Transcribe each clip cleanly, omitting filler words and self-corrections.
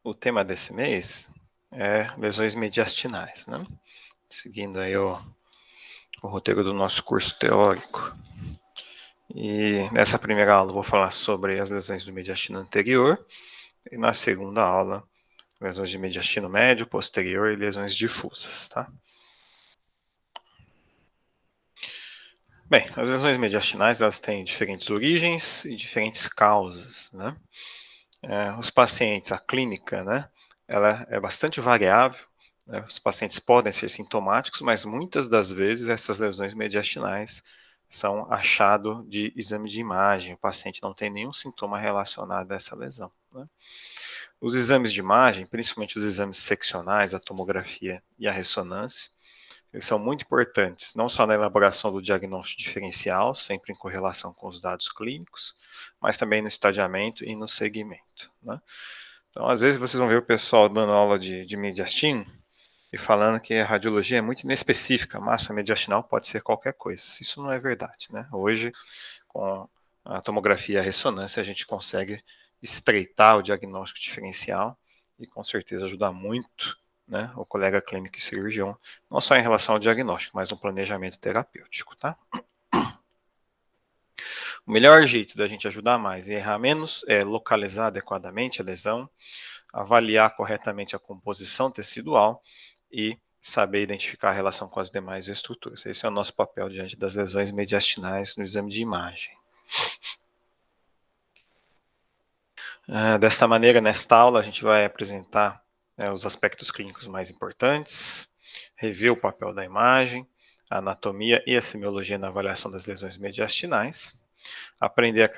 o tema desse mês é lesões mediastinais, né? Seguindo aí o roteiro do nosso curso teórico. E nessa primeira aula eu vou falar sobre as lesões do mediastino anterior, e na segunda aula, lesões de mediastino médio, posterior e lesões difusas, tá? Bem, as lesões mediastinais, elas têm diferentes origens e diferentes causas, né? Os pacientes, a clínica, né, ela é bastante variável, né? Os pacientes podem ser sintomáticos, mas muitas das vezes essas lesões mediastinais são achado de exame de imagem, o paciente não tem nenhum sintoma relacionado a essa lesão, né? Os exames de imagem, principalmente os exames seccionais, a tomografia e a ressonância, eles são muito importantes, não só na elaboração do diagnóstico diferencial, sempre em correlação com os dados clínicos, mas também no estadiamento e no segmento, né? Então, às vezes, vocês vão ver o pessoal dando aula de mediastino e falando que a radiologia é muito inespecífica, a massa mediastinal pode ser qualquer coisa. Isso não é verdade, né? Hoje, com a tomografia e a ressonância, a gente consegue estreitar o diagnóstico diferencial e, com certeza, ajudar muito, né, o colega clínico e cirurgião, não só em relação ao diagnóstico, mas no planejamento terapêutico, tá? O melhor jeito da gente ajudar mais e errar menos é localizar adequadamente a lesão, avaliar corretamente a composição tecidual e saber identificar a relação com as demais estruturas. Esse é o nosso papel diante das lesões mediastinais no exame de imagem. Desta maneira, nesta aula, a gente vai apresentar, né, os aspectos clínicos mais importantes, rever o papel da imagem, a anatomia e a semiologia na avaliação das lesões mediastinais, aprender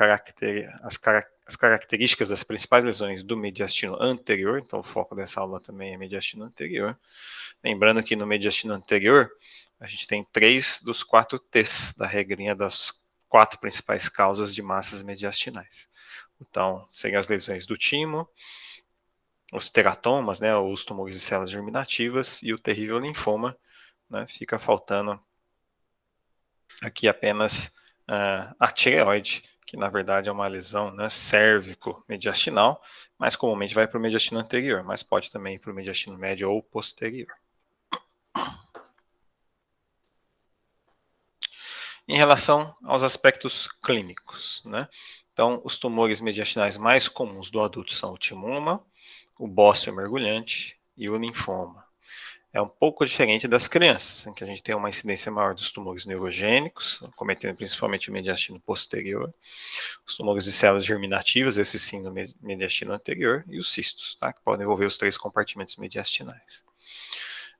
as características das principais lesões do mediastino anterior, então o foco dessa aula também é mediastino anterior. Lembrando que no mediastino anterior, a gente tem 3 dos 4 T's da regrinha das 4 principais causas de massas mediastinais. Então, seriam as lesões do timo, os teratomas, né, os tumores de células germinativas e o terrível linfoma, né? Fica faltando aqui apenas a tireoide, que na verdade é uma lesão, né, cérvico-mediastinal, mas comumente vai para o mediastino anterior, mas pode também ir para o mediastino médio ou posterior. Em relação aos aspectos clínicos, né? Então, os tumores mediastinais mais comuns do adulto são o timoma, o bócio mergulhante e o linfoma. É um pouco diferente das crianças, em que a gente tem uma incidência maior dos tumores neurogênicos, cometendo principalmente o mediastino posterior, os tumores de células germinativas, esses sim no mediastino anterior, e os cistos, tá, que podem envolver os 3 compartimentos mediastinais.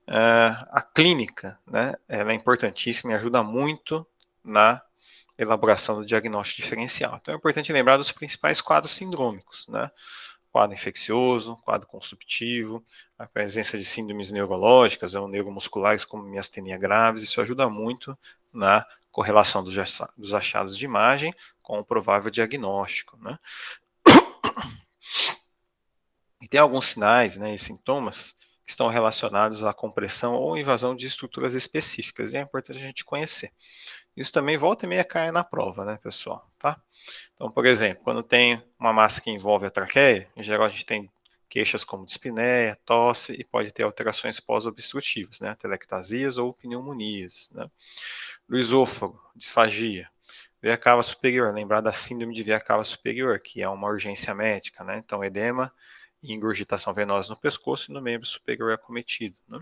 A clínica, né, ela é importantíssima e ajuda muito na elaboração do diagnóstico diferencial. Então é importante lembrar dos principais quadros sindrômicos, né? Quadro infeccioso, quadro consumptivo, a presença de síndromes neurológicas ou neuromusculares como miastenia graves, isso ajuda muito na correlação dos achados de imagem com o provável diagnóstico, né? E tem alguns sinais, né, e sintomas que estão relacionados à compressão ou invasão de estruturas específicas, e é importante a gente conhecer. Isso também volta e meia cai na prova, né, pessoal, tá? Então, por exemplo, quando tem uma massa que envolve a traqueia, em geral a gente tem queixas como dispneia, tosse e pode ter alterações pós-obstrutivas, né, telectasias ou pneumonias, né? No esôfago, disfagia. Veia cava superior, lembrar da síndrome de veia cava superior, que é uma urgência médica, né? Então, edema e ingurgitação venosa no pescoço e no membro superior acometido, né?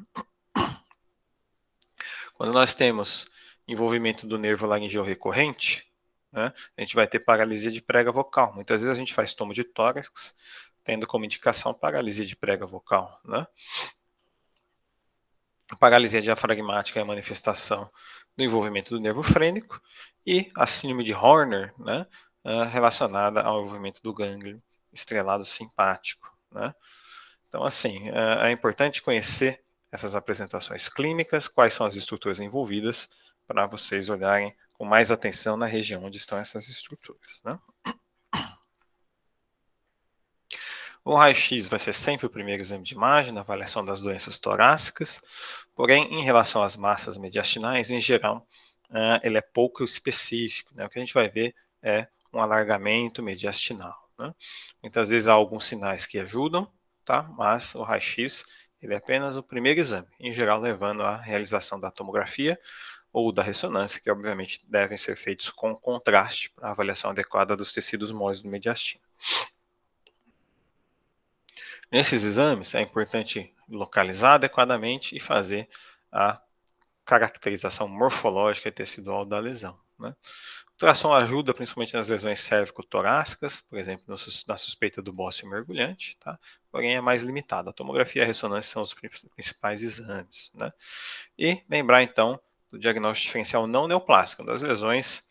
Quando nós temos envolvimento do nervo laringeu recorrente, né, a gente vai ter paralisia de prega vocal. Muitas vezes a gente faz tomo de tórax, tendo como indicação paralisia de prega vocal, né? A paralisia diafragmática é a manifestação do envolvimento do nervo frênico e a síndrome de Horner, né, relacionada ao envolvimento do gânglio estrelado simpático, né? Então, assim, é importante conhecer essas apresentações clínicas, quais são as estruturas envolvidas, para vocês olharem com mais atenção na região onde estão essas estruturas, né? O raio-x vai ser sempre o primeiro exame de imagem na avaliação das doenças torácicas, porém, em relação às massas mediastinais, em geral, ele é pouco específico, né? O que a gente vai ver é um alargamento mediastinal, né? Muitas vezes há alguns sinais que ajudam, tá? Mas o raio-x ele é apenas o primeiro exame, em geral levando à realização da tomografia ou da ressonância, que obviamente devem ser feitos com contraste para a avaliação adequada dos tecidos moles do mediastino. Nesses exames é importante localizar adequadamente e fazer a caracterização morfológica e tecidual da lesão, né? O ultrassom ajuda principalmente nas lesões cérvico-torácicas, por exemplo, na suspeita do bócio mergulhante, tá? Porém é mais limitado. A tomografia e a ressonância são os principais exames, né? E lembrar então do diagnóstico diferencial não neoplásico, das lesões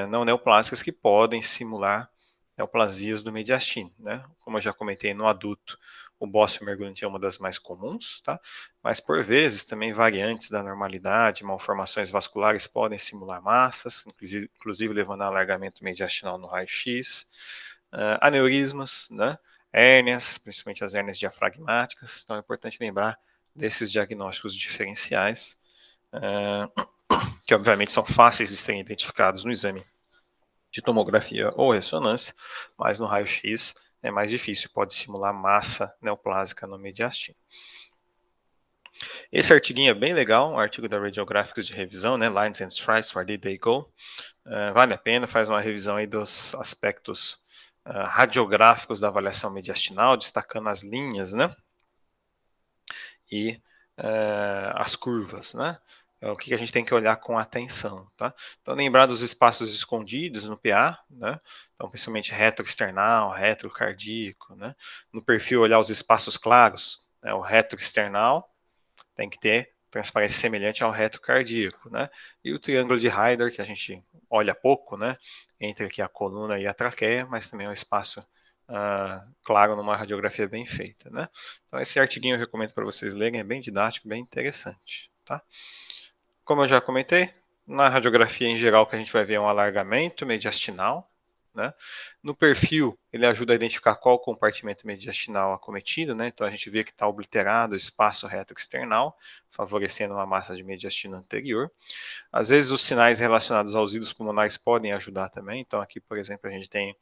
não neoplásicas que podem simular neoplasias do mediastino, né? Como eu já comentei, no adulto, o bócio mergulhante é uma das mais comuns, tá? Mas por vezes também variantes da normalidade, malformações vasculares podem simular massas, inclusive levando a alargamento mediastinal no raio-x, aneurismas, né? Hérnias, principalmente as hérnias diafragmáticas. Então é importante lembrar desses diagnósticos diferenciais, que obviamente são fáceis de serem identificados no exame de tomografia ou ressonância, mas no raio-x é mais difícil, pode simular massa neoplásica no mediastino. Esse artiguinho é bem legal, um artigo da Radiographics de revisão, né, Lines and Stripes, Where Did They Go? Vale a pena, faz uma revisão aí dos aspectos radiográficos da avaliação mediastinal, destacando as linhas, né, e as curvas, né? O que a gente tem que olhar com atenção, tá? Então, lembrar dos espaços escondidos no PA, né? Então, principalmente retroexternal, retrocardíaco, né? No perfil, olhar os espaços claros, né? O retroexternal tem que ter transparência semelhante ao retrocardíaco, né? E o triângulo de Heider, que a gente olha pouco, né? Entre aqui a coluna e a traqueia, mas também é um espaço claro numa radiografia bem feita, né? Então esse artiguinho eu recomendo para vocês lerem, é bem didático, bem interessante, tá? Como eu já comentei, na radiografia em geral o que a gente vai ver é um alargamento mediastinal, né? No perfil, ele ajuda a identificar qual compartimento mediastinal acometido, né? Então a gente vê que está obliterado o espaço retroexternal, favorecendo uma massa de mediastino anterior. Às vezes os sinais relacionados aos ídos pulmonares podem ajudar também. Então aqui, por exemplo, a gente tem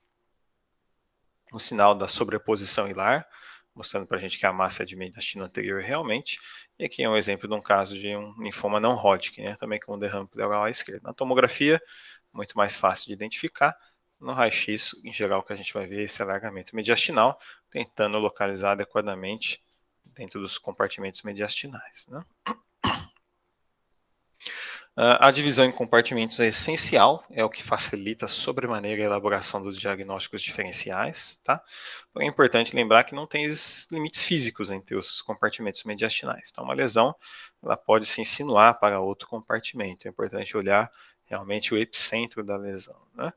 o sinal da sobreposição hilar, mostrando para a gente que a massa é de mediastino anterior realmente. E aqui é um exemplo de um caso de um linfoma não Hodgkin, né? Também com um derrame pleural à esquerda. Na tomografia, muito mais fácil de identificar. No raio-x, em geral, o que a gente vai ver é esse alargamento mediastinal, tentando localizar adequadamente dentro dos compartimentos mediastinais, né? A divisão em compartimentos é essencial, é o que facilita sobremaneira a elaboração dos diagnósticos diferenciais, tá? Porém, é importante lembrar que não tem limites físicos entre os compartimentos mediastinais. Então, uma lesão ela pode se insinuar para outro compartimento. É importante olhar realmente o epicentro da lesão, né?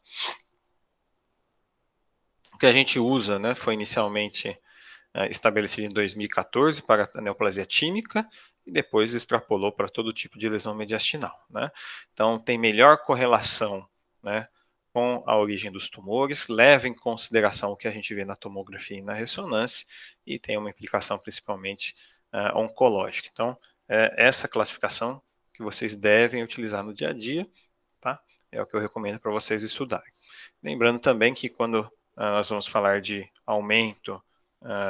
O que a gente usa, né, foi inicialmente estabelecido em 2014 para a neoplasia tímica e depois extrapolou para todo tipo de lesão mediastinal, né? Então tem melhor correlação, né, com a origem dos tumores, leva em consideração o que a gente vê na tomografia e na ressonância e tem uma implicação principalmente oncológica. Então essa classificação que vocês devem utilizar no dia a dia, tá? É o que eu recomendo para vocês estudarem. Lembrando também que quando nós vamos falar de aumento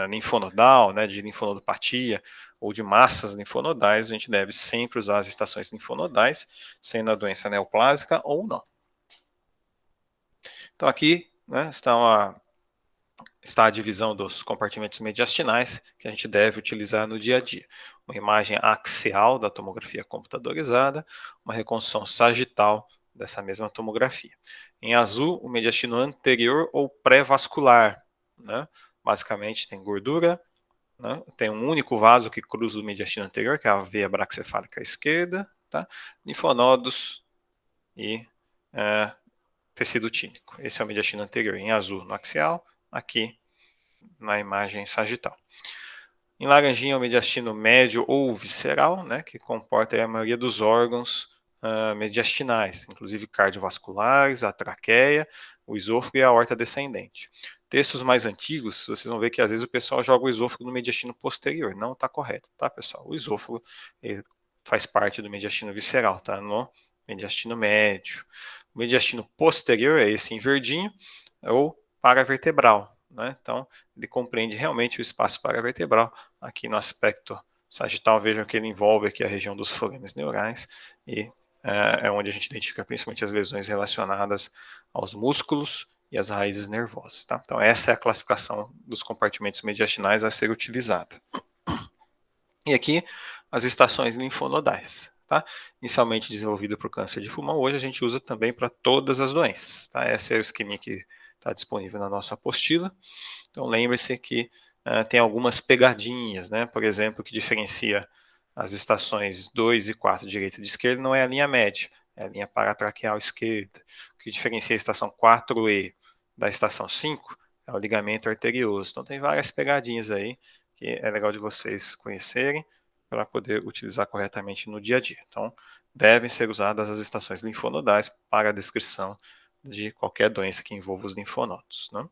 linfonodal, né, de linfonodopatia ou de massas linfonodais, a gente deve sempre usar as estações linfonodais, sendo a doença neoplásica ou não. Então aqui, né, está a divisão dos compartimentos mediastinais que a gente deve utilizar no dia a dia. Uma imagem axial da tomografia computadorizada, uma reconstrução sagital dessa mesma tomografia. Em azul, o mediastino anterior ou pré-vascular, né? Basicamente tem gordura, né? Tem um único vaso que cruza o mediastino anterior, que é a veia braxcefálica esquerda, tá? Linfonodos e tecido tínico. Esse é o mediastino anterior, em azul no axial, aqui na imagem sagital. Em laranjinha, o mediastino médio ou visceral, né, que comporta a maioria dos órgãos mediastinais, inclusive cardiovasculares, a traqueia, o esôfago e a aorta descendente. Textos mais antigos, vocês vão ver que às vezes o pessoal joga o esôfago no mediastino posterior. Não está correto, tá, pessoal? O esôfago faz parte do mediastino visceral, tá? No mediastino médio. O mediastino posterior é esse em verdinho, ou paravertebral, né? Então, ele compreende realmente o espaço paravertebral. Aqui no aspecto sagital, vejam que ele envolve aqui a região dos forames neurais e é onde a gente identifica principalmente as lesões relacionadas aos músculos e às raízes nervosas. Tá? Então, essa é a classificação dos compartimentos mediastinais a ser utilizada. E aqui, as estações linfonodais. Tá? Inicialmente desenvolvido para o câncer de pulmão, hoje a gente usa também para todas as doenças. Tá? Essa é o esquema que está disponível na nossa apostila. Então, lembre-se que tem algumas pegadinhas, né? Por exemplo, que diferencia as estações 2 e 4, direita e esquerda, não é a linha média, é a linha paratraqueal esquerda. O que diferencia a estação 4E da estação 5 é o ligamento arterioso. Então, tem várias pegadinhas aí que é legal de vocês conhecerem para poder utilizar corretamente no dia a dia. Então, devem ser usadas as estações linfonodais para a descrição de qualquer doença que envolva os linfonodos, né?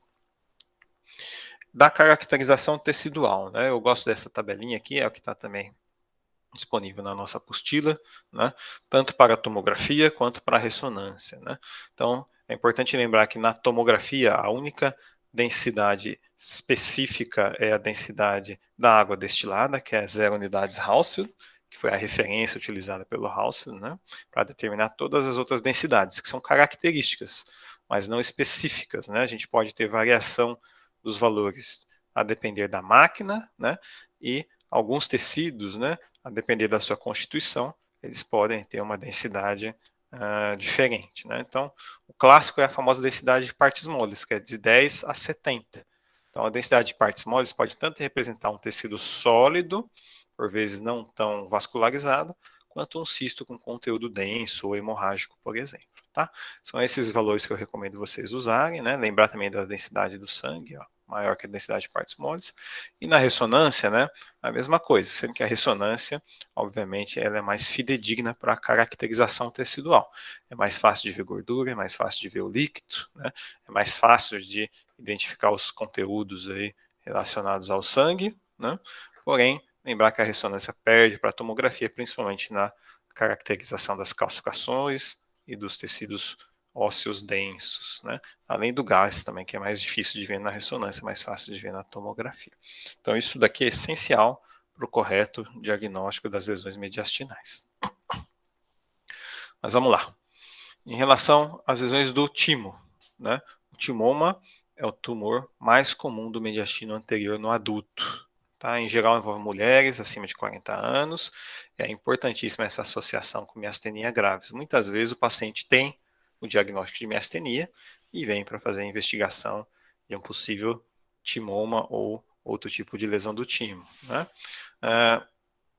Da caracterização tecidual, né? Eu gosto dessa tabelinha aqui, é o que está também disponível na nossa apostila, né? Tanto para a tomografia quanto para a ressonância, né? Então, é importante lembrar que na tomografia a única densidade específica é a densidade da água destilada, que é 0 unidades Hounsfield, que foi a referência utilizada pelo Hounsfield, né? Para determinar todas as outras densidades, que são características, mas não específicas, né? A gente pode ter variação dos valores a depender da máquina, né? E alguns tecidos, né? A depender da sua constituição, eles podem ter uma densidade diferente, né? Então, o clássico é a famosa densidade de partes moles, que é de 10 a 70. Então, a densidade de partes moles pode tanto representar um tecido sólido, por vezes não tão vascularizado, quanto um cisto com conteúdo denso ou hemorrágico, por exemplo. Tá? São esses valores que eu recomendo vocês usarem, né? Lembrar também da densidade do sangue, ó, maior que a densidade de partes moles. E na ressonância, né, a mesma coisa, sendo que a ressonância, obviamente, ela é mais fidedigna para a caracterização tecidual. É mais fácil de ver gordura, é mais fácil de ver o líquido, né? É mais fácil de identificar os conteúdos aí relacionados ao sangue, né? Porém, lembrar que a ressonância perde para a tomografia, principalmente na caracterização das calcificações e dos tecidos ósseos densos, né? Além do gás também, que é mais difícil de ver na ressonância, mais fácil de ver na tomografia. Então, isso daqui é essencial para o correto diagnóstico das lesões mediastinais. Mas vamos lá. Em relação às lesões do timo, né? O timoma é o tumor mais comum do mediastino anterior no adulto. Tá? Em geral, envolve mulheres acima de 40 anos. É importantíssima essa associação com miastenia graves. Muitas vezes o paciente tem o diagnóstico de miastenia e vem para fazer a investigação de um possível timoma ou outro tipo de lesão do timo. Né?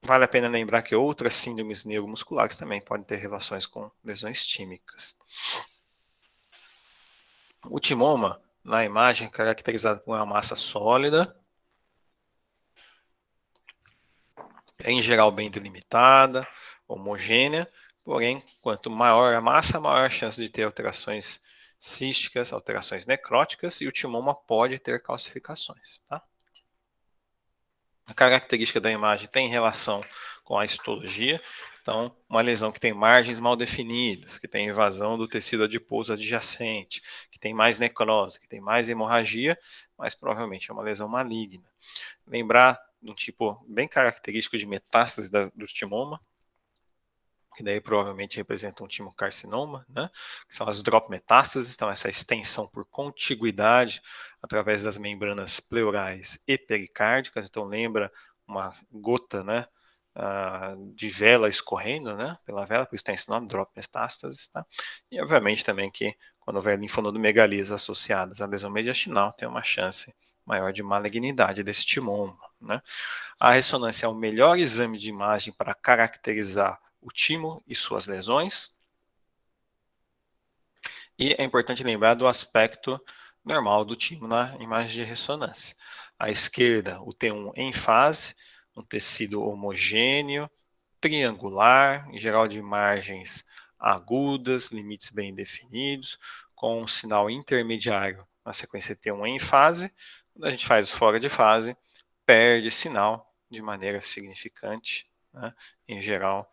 Vale a pena lembrar que outras síndromes neuromusculares também podem ter relações com lesões tímicas. O timoma, na imagem, é caracterizado por uma massa sólida, em geral bem delimitada, homogênea, porém, quanto maior a massa, maior a chance de ter alterações císticas, alterações necróticas, e o timoma pode ter calcificações. Tá? A característica da imagem tem relação com a histologia, então, uma lesão que tem margens mal definidas, que tem invasão do tecido adiposo adjacente, que tem mais necrose, que tem mais hemorragia, mas provavelmente é uma lesão maligna. Lembrar de um tipo bem característico de metástase do timoma, que daí provavelmente representa um timocarcinoma, né? Que são as drop metástases, então essa extensão por contiguidade através das membranas pleurais e pericárdicas, então lembra uma gota, né, de vela escorrendo, né, pela vela, por isso tem esse nome, drop metástases, tá? E obviamente também que quando houver linfonodomegalias associadas à lesão mediastinal, tem uma chance maior de malignidade desse timoma, né? A ressonância é o melhor exame de imagem para caracterizar o timo e suas lesões. E é importante lembrar do aspecto normal do timo na imagem de ressonância. À esquerda, o T1 em fase, um tecido homogêneo, triangular, em geral de margens agudas, limites bem definidos, com um sinal intermediário na sequência T1 em fase. Quando a gente faz fora de fase, perde sinal de maneira significante, né, em geral,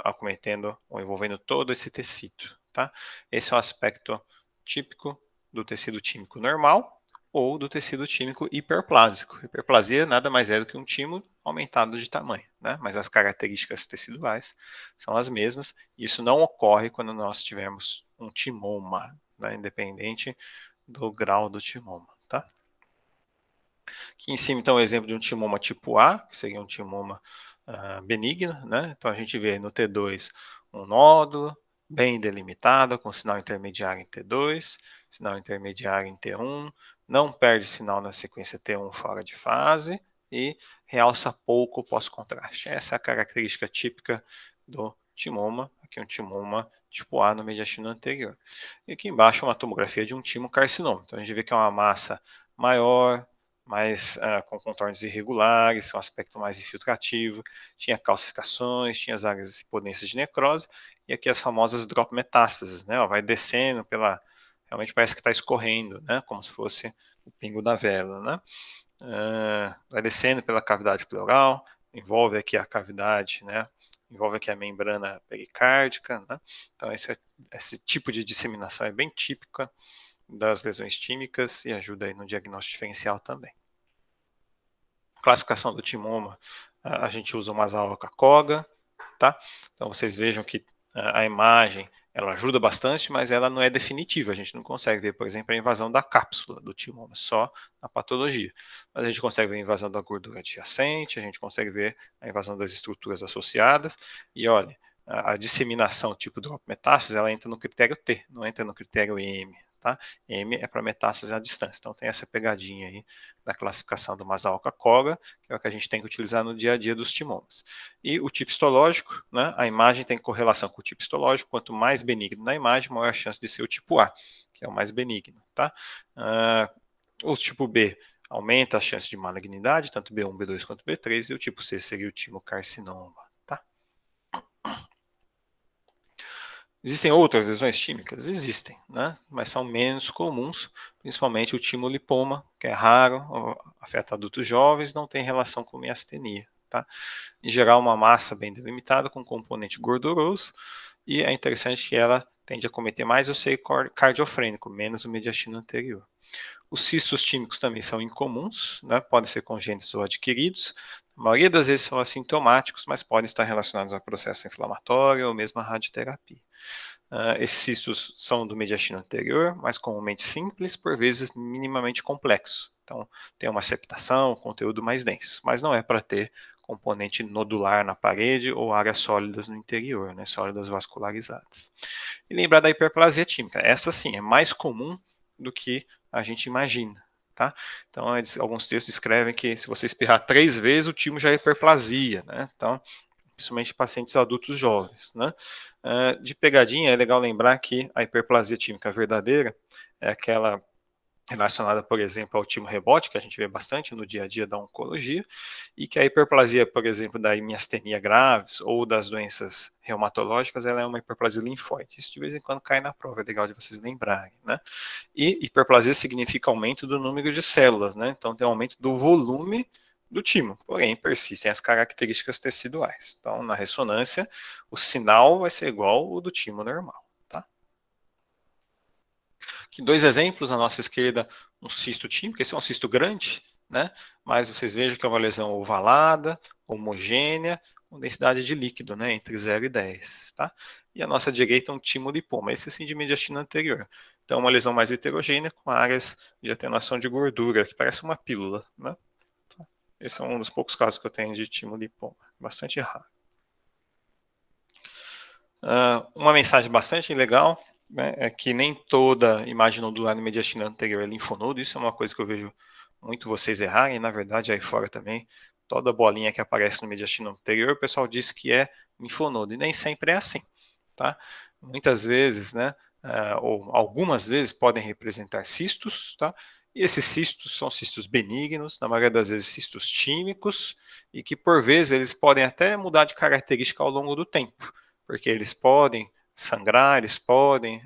acometendo ou envolvendo todo esse tecido. Tá? Esse é o aspecto típico do tecido tímico normal. ou do tecido tímico hiperplásico. Hiperplasia nada mais é do que um timo aumentado de tamanho, né? Mas as características teciduais são as mesmas. E isso não ocorre quando nós tivermos um timoma, né? Independente do grau do timoma, tá? Aqui em cima, então, o exemplo de um timoma tipo A, que seria um timoma benigno, né? Então, a gente vê no T2 um nódulo bem delimitado, com sinal intermediário em T2, sinal intermediário em T1, não perde sinal na sequência T1 fora de fase e realça pouco pós-contraste. Essa é a característica típica do timoma, aqui um timoma tipo A no mediastino anterior. E aqui embaixo uma tomografia de um timocarcinoma. Então, a gente vê que é uma massa maior, mais com contornos irregulares, um aspecto mais infiltrativo, tinha calcificações, tinha as áreas hipodensas de necrose, e aqui as famosas drop metástases, né? Ó, vai descendo pela, realmente parece que está escorrendo, né? Como se fosse o pingo da vela, né? Vai descendo pela cavidade pleural, envolve aqui a cavidade, né? Envolve aqui a membrana pericárdica, né? Então esse tipo de disseminação é bem típica das lesões tímicas e ajuda aí no diagnóstico diferencial também. Classificação do timoma, a gente usa o Masaoka Koga, tá? Então vocês vejam que a imagem ela ajuda bastante, mas ela não é definitiva. A gente não consegue ver, por exemplo, a invasão da cápsula do timoma, só na patologia. Mas a gente consegue ver a invasão da gordura adjacente, a gente consegue ver a invasão das estruturas associadas. E olha, a disseminação tipo drop metástase, ela entra no critério T, não entra no critério M. Tá? M é para metástase à distância. Então tem essa pegadinha aí da classificação do Masaoka Koga, que é o que a gente tem que utilizar no dia a dia dos timomas. E o tipo histológico, né, a imagem tem correlação com o tipo histológico, quanto mais benigno na imagem, maior a chance de ser o tipo A, que é o mais benigno. Tá? O tipo B aumenta a chance de malignidade, tanto B1, B2 quanto B3, e o tipo C seria o timocarcinoma. Tá? Existem outras lesões tímicas? Existem, né? Mas são menos comuns, principalmente o timolipoma, que é raro, afeta adultos jovens, não tem relação com miastenia. Tá? Em geral, uma massa bem delimitada com componente gorduroso, e é interessante que ela tende a cometer mais o seio cardiofrênico, menos o mediastino anterior. Os cistos tímicos também são incomuns, né? Podem ser congênitos ou adquiridos. A maioria das vezes são assintomáticos, mas podem estar relacionados a processo inflamatório ou mesmo a radioterapia. Esses cistos são do mediastino anterior, mais comumente simples, por vezes minimamente complexos. Então, tem uma septação, conteúdo mais denso, mas não é para ter componente nodular na parede ou áreas sólidas no interior, né, sólidas vascularizadas. E lembrar da hiperplasia tímica. Essa sim é mais comum do que a gente imagina. Tá? Então, alguns textos descrevem que se você espirrar 3 vezes, o timo já é hiperplasia. Né? Então, principalmente pacientes adultos jovens. Né? De pegadinha, é legal lembrar que a hiperplasia tímica verdadeira é aquela relacionada, por exemplo, ao timo rebote, que a gente vê bastante no dia a dia da oncologia, e que a hiperplasia, por exemplo, da miastenia graves ou das doenças reumatológicas, ela é uma hiperplasia linfóide. Isso de vez em quando cai na prova, é legal de vocês lembrarem, né? E hiperplasia significa aumento do número de células, né? Então tem aumento do volume do timo, porém persistem as características teciduais. Então, na ressonância, o sinal vai ser igual ao do timo normal. Aqui 2 exemplos, na nossa esquerda, um cisto tímico, esse é um cisto grande, né? Mas vocês vejam que é uma lesão ovalada, homogênea, com densidade de líquido, né? Entre 0 e 10, tá? E a nossa direita é um timolipoma, esse sim de mediastina anterior. Então, uma lesão mais heterogênea, com áreas de atenuação de gordura, que parece uma pílula, né? Esse é um dos poucos casos que eu tenho de timolipoma, bastante raro. Uma mensagem bastante legal, né, é que nem toda imagem nodular no mediastino anterior é linfonodo. Isso é uma coisa que eu vejo muito vocês errarem, na verdade aí fora também, toda bolinha que aparece no mediastino anterior, o pessoal diz que é linfonodo, e nem sempre é assim, tá? Muitas vezes, né, ou algumas vezes podem representar cistos, tá? E esses cistos são cistos benignos, na maioria das vezes cistos tímicos, e que por vezes eles podem até mudar de característica ao longo do tempo, porque eles podem sangrar, eles podem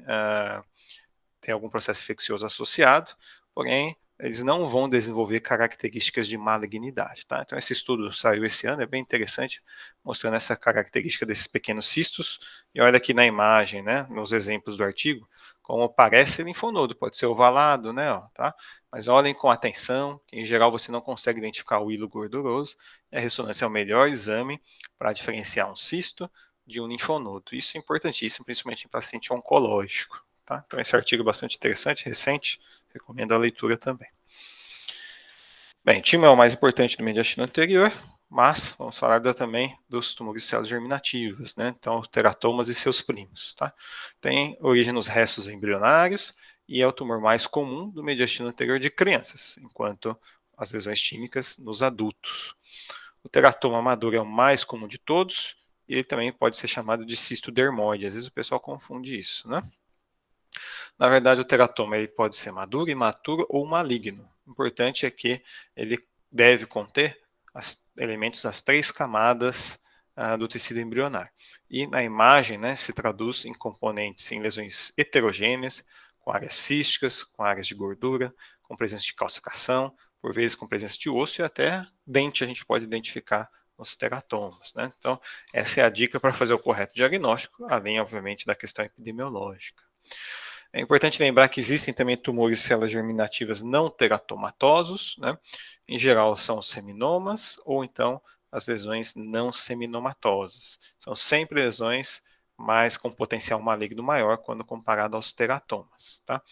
ter algum processo infeccioso associado, porém, eles não vão desenvolver características de malignidade. Tá? Então, esse estudo saiu esse ano, é bem interessante, mostrando essa característica desses pequenos cistos. E olha aqui na imagem, né, nos exemplos do artigo, como parece linfonodo, pode ser ovalado, né, ó, tá? Mas olhem com atenção, que em geral você não consegue identificar o hilo gorduroso, e a ressonância é o melhor exame para diferenciar um cisto de um linfonodo. Isso é importantíssimo, principalmente em paciente oncológico, tá? Então esse artigo é bastante interessante, recente, recomendo a leitura também. Bem, timo é o mais importante do mediastino anterior, mas vamos falar também dos tumores de células germinativas, né? Então, os teratomas e seus primos, tá? Tem origem nos restos embrionários e é o tumor mais comum do mediastino anterior de crianças, enquanto as lesões tímicas nos adultos. O teratoma maduro é o mais comum de todos e ele também pode ser chamado de cisto dermoide. Às vezes o pessoal confunde isso, né? Na verdade, o teratoma ele pode ser maduro, imaturo ou maligno. O importante é que ele deve conter elementos das 3 camadas do tecido embrionário. E na imagem, né, se traduz em componentes, em lesões heterogêneas, com áreas císticas, com áreas de gordura, com presença de calcificação, por vezes com presença de osso e até dente a gente pode identificar nos teratomas, né? Então, essa é a dica para fazer o correto diagnóstico, além, obviamente, da questão epidemiológica. É importante lembrar que existem também tumores de células germinativas não teratomatosos, né? Em geral são seminomas ou então as lesões não seminomatosas. São sempre lesões, mas com potencial maligno maior quando comparado aos teratomas, tá?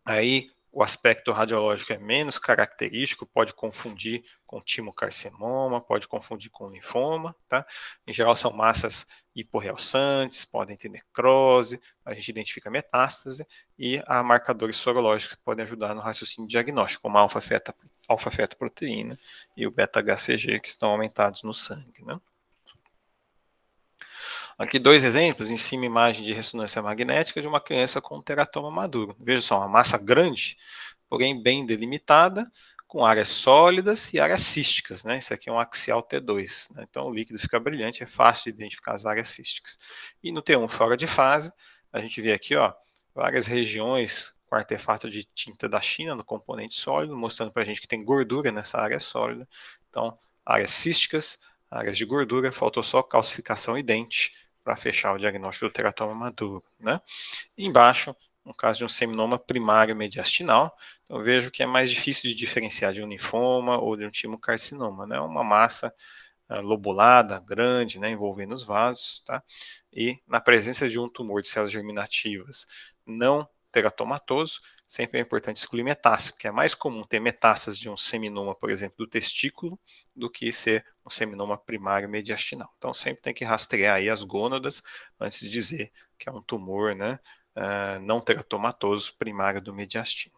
Aí o aspecto radiológico é menos característico, pode confundir com timocarcinoma, pode confundir com linfoma, tá? Em geral são massas hiporrealçantes, podem ter necrose, a gente identifica metástase e há marcadores sorológicos que podem ajudar no raciocínio diagnóstico, como a alfa-fetoproteína e o beta-HCG, que estão aumentados no sangue, né? Aqui 2 exemplos, em cima imagem de ressonância magnética de uma criança com teratoma maduro. Veja só, uma massa grande, porém bem delimitada, com áreas sólidas e áreas císticas, né? Isso aqui é um axial T2, né? Então o líquido fica brilhante, é fácil de identificar as áreas císticas. E no T1 fora de fase, a gente vê aqui, ó, várias regiões com artefato de tinta da China no componente sólido, mostrando para a gente que tem gordura nessa área sólida. Então, áreas císticas, áreas de gordura, faltou só calcificação e dente para fechar o diagnóstico do teratoma maduro, né? E embaixo, no caso de um seminoma primário mediastinal, então eu vejo que é mais difícil de diferenciar de um linfoma ou de um timocarcinoma, né? Uma massa lobulada, grande, né, envolvendo os vasos, tá? E na presença de um tumor de células germinativas não teratomatoso, sempre é importante excluir metástase, porque é mais comum ter metástase de um seminoma, por exemplo, do testículo, do que ser um seminoma primário mediastinal. Então sempre tem que rastrear aí as gônadas antes de dizer que é um tumor, né, não teratomatoso primário do mediastino.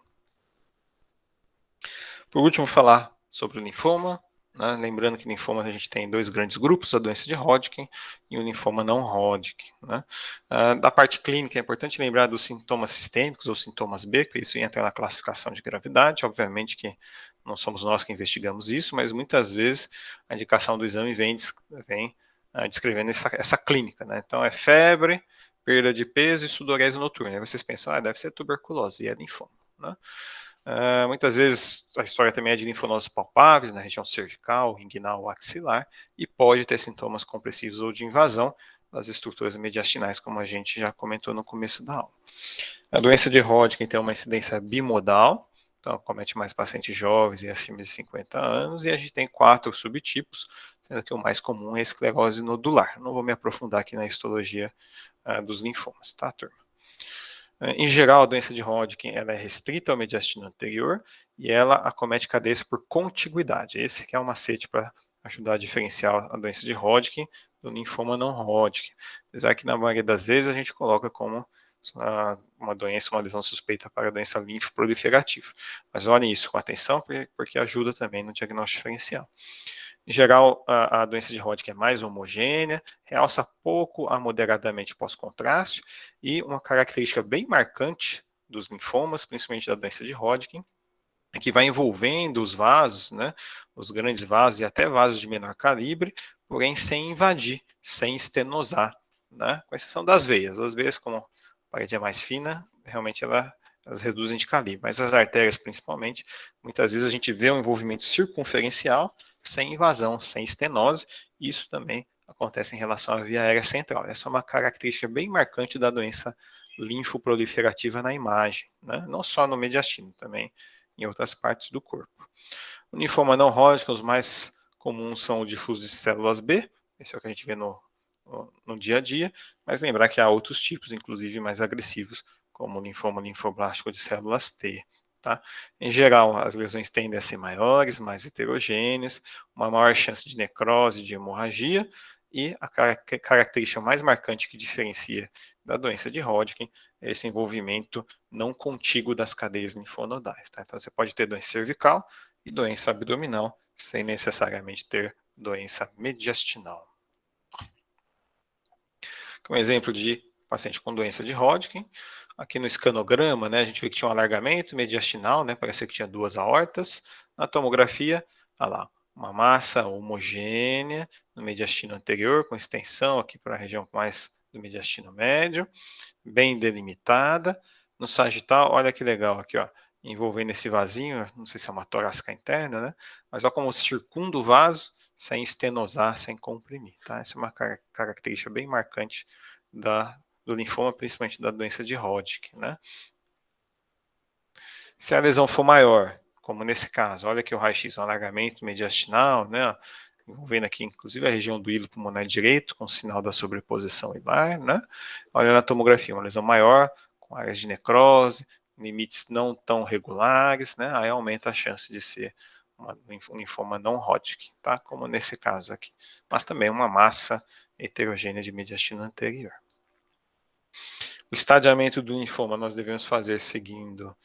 Por último, falar sobre o linfoma, né? Lembrando que linfoma a gente tem 2 grandes grupos, a doença de Hodgkin e o linfoma não Hodgkin, né? Da parte clínica é importante lembrar dos sintomas sistêmicos ou sintomas B, que isso entra na classificação de gravidade, obviamente que não somos nós que investigamos isso, mas muitas vezes a indicação do exame vem descrevendo essa clínica, né? Então é febre, perda de peso e sudorese noturna. Aí vocês pensam, deve ser tuberculose, e é linfoma, né? Muitas vezes a história também é de linfonodos palpáveis na região cervical, inguinal ou axilar e pode ter sintomas compressivos ou de invasão das estruturas mediastinais, como a gente já comentou no começo da aula. A doença de Hodgkin tem uma incidência bimodal, então acomete mais pacientes jovens e acima de 50 anos, e a gente tem 4 subtipos, sendo que o mais comum é a esclerose nodular. Não vou me aprofundar aqui na histologia dos linfomas, tá, turma? Em geral, a doença de Hodgkin ela é restrita ao mediastino anterior e ela acomete cadeias por contiguidade. Esse que é o macete para ajudar a diferenciar a doença de Hodgkin do linfoma não Hodgkin. Apesar que na maioria das vezes a gente coloca como uma doença, uma lesão suspeita para a doença linfoproliferativa. Mas olhem isso com atenção, porque ajuda também no diagnóstico diferencial. Em geral, a doença de Hodgkin é mais homogênea, realça pouco a moderadamente pós-contraste e uma característica bem marcante dos linfomas, principalmente da doença de Hodgkin, é que vai envolvendo os vasos, né, os grandes vasos e até vasos de menor calibre, porém sem invadir, sem estenosar, né, com exceção das veias. As veias, como a parede é mais fina, realmente elas reduzem de calibre, mas as artérias principalmente, muitas vezes a gente vê um envolvimento circunferencial, sem invasão, sem estenose, e isso também acontece em relação à via aérea central. Essa é uma característica bem marcante da doença linfoproliferativa na imagem, né? Não só no mediastino, também em outras partes do corpo. O linfoma não Hodgkin, os mais comuns são o difuso de células B, esse é o que a gente vê no dia a dia, mas lembrar que há outros tipos, inclusive mais agressivos, como o linfoma linfoblástico de células T. Tá? Em geral, as lesões tendem a ser maiores, mais heterogêneas, uma maior chance de necrose, de hemorragia, e a característica mais marcante que diferencia da doença de Hodgkin é esse envolvimento não contíguo das cadeias linfonodais. Tá? Então, você pode ter doença cervical e doença abdominal, sem necessariamente ter doença mediastinal. Um exemplo de paciente com doença de Hodgkin, aqui no escanograma, né, a gente vê que tinha um alargamento mediastinal, né, parece que tinha duas aortas. Na tomografia, olha lá, uma massa homogênea no mediastino anterior, com extensão aqui para a região mais do mediastino médio, bem delimitada. No sagital, olha que legal aqui, ó, envolvendo esse vasinho, não sei se é uma torácica interna, né? Mas olha como circunda o vaso sem estenosar, sem comprimir, tá? Essa é uma característica bem marcante do linfoma, principalmente da doença de Hodgkin, né? Se a lesão for maior, como nesse caso, olha aqui o raio-x, um alargamento mediastinal, né? Envolvendo aqui, inclusive, a região do hilo pulmonar direito, com sinal da sobreposição hilar, né? Olha na tomografia, uma lesão maior, com áreas de necrose, limites não tão regulares, né? Aí aumenta a chance de ser um linfoma não Hodgkin, tá? Como nesse caso aqui. Mas também uma massa heterogênea de mediastino anterior. O estadiamento do linfoma nós devemos fazer seguindo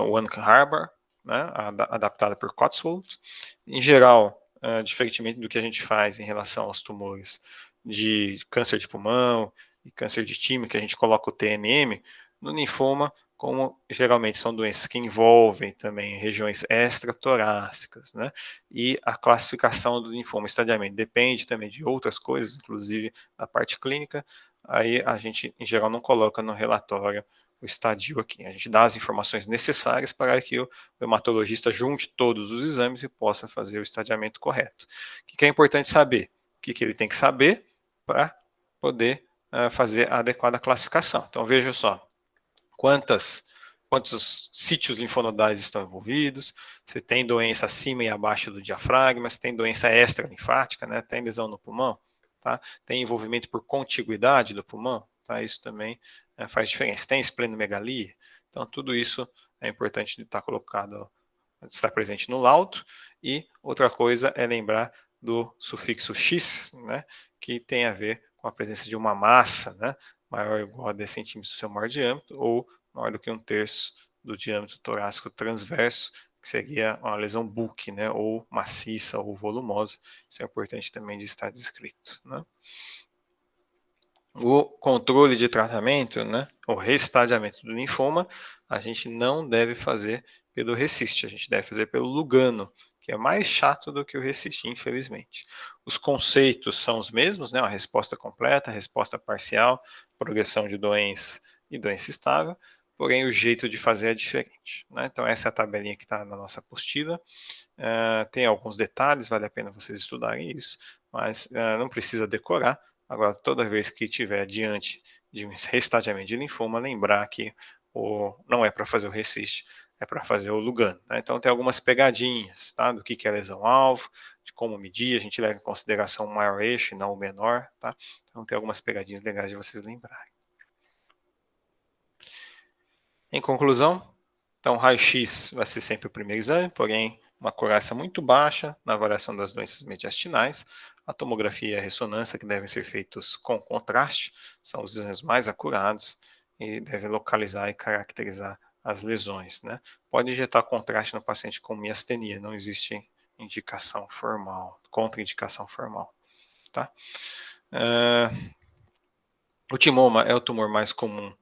o Ann-Harbor, né, adaptada por Cotswold. Em geral, diferentemente do que a gente faz em relação aos tumores de câncer de pulmão e câncer de timo, que a gente coloca o TNM, no linfoma, como geralmente são doenças que envolvem também regiões extratorácicas, né? E a classificação do linfoma, estadiamento, depende também de outras coisas, inclusive da parte clínica. Aí a gente, em geral, não coloca no relatório o estadio aqui. A gente dá as informações necessárias para que o hematologista junte todos os exames e possa fazer o estadiamento correto. O que é importante saber? O que ele tem que saber para poder fazer a adequada classificação. Então, veja só, quantos sítios linfonodais estão envolvidos, se tem doença acima e abaixo do diafragma, se tem doença extra-linfática, né, tem lesão no pulmão, tá? Tem envolvimento por contiguidade do pulmão, tá? Isso também faz diferença. Tem esplenomegalia, então tudo isso é importante de estar colocado, de estar presente no laudo. E outra coisa é lembrar do sufixo X, né, que tem a ver com a presença de uma massa, né, maior ou igual a 10 centímetros do seu maior diâmetro, ou maior do que 1/3 do diâmetro torácico transverso, que seria uma lesão bulk, né, ou maciça ou volumosa. Isso é importante também de estar descrito, né? O controle de tratamento, né, o restadiamento do linfoma, a gente não deve fazer pelo RECIST, a gente deve fazer pelo Lugano, que é mais chato do que o RECIST, infelizmente. Os conceitos são os mesmos, né, a resposta completa, a resposta parcial, progressão de doença e doença estável, porém o jeito de fazer é diferente, né? Então essa é a tabelinha que está na nossa apostila. Tem alguns detalhes, vale a pena vocês estudarem isso, mas não precisa decorar. Agora, toda vez que estiver diante de um restadiamento de linfoma, lembrar que não é para fazer o RECIST, é para fazer o Lugano, né? Então, tem algumas pegadinhas, tá? Do que é lesão-alvo, de como medir, a gente leva em consideração o maior eixo e não o menor, tá? Então, tem algumas pegadinhas legais de vocês lembrarem. Em conclusão, então, raio-x vai ser sempre o primeiro exame, porém, uma acurácia muito baixa na avaliação das doenças mediastinais. A tomografia e a ressonância, que devem ser feitos com contraste, são os exames mais acurados e devem localizar e caracterizar as lesões, né? Pode injetar contraste no paciente com miastenia, não existe indicação formal, contraindicação formal, tá? O timoma é o tumor mais comum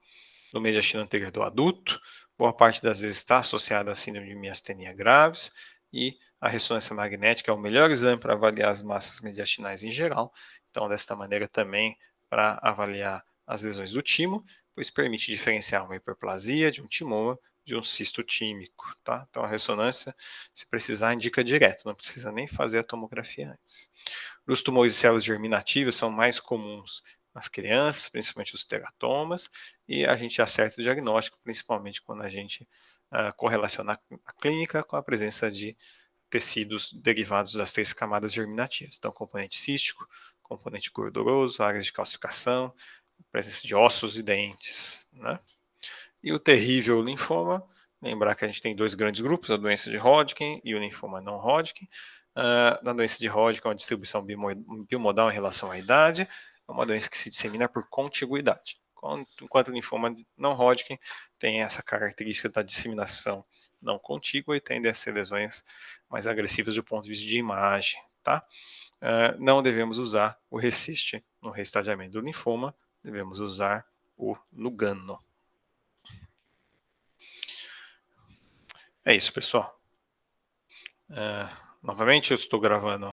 no mediastino anterior do adulto, boa parte das vezes está associada a síndrome de miastenia graves, e a ressonância magnética é o melhor exame para avaliar as massas mediastinais em geral, então desta maneira também para avaliar as lesões do timo, pois permite diferenciar uma hiperplasia de um timoma de um cisto tímico, tá? Então a ressonância, se precisar, indica direto, não precisa nem fazer a tomografia antes. Os tumores de células germinativas são mais comuns nas crianças, principalmente os teratomas, e a gente acerta o diagnóstico, principalmente quando a gente correlaciona a clínica com a presença de tecidos derivados das 3 camadas germinativas. Então, componente cístico, componente gorduroso, áreas de calcificação, presença de ossos e dentes, né? E o terrível linfoma, lembrar que a gente tem 2 grandes grupos, a doença de Hodgkin e o linfoma não Hodgkin. Na doença de Hodgkin, é uma distribuição bimodal em relação à idade, é uma doença que se dissemina por contiguidade. Enquanto o linfoma não Hodgkin tem essa característica da disseminação não contígua e tende a ser lesões mais agressivas do ponto de vista de imagem, tá? Não devemos usar o RECIST no restadiamento do linfoma, devemos usar o Lugano. É isso, pessoal. Novamente, eu estou gravando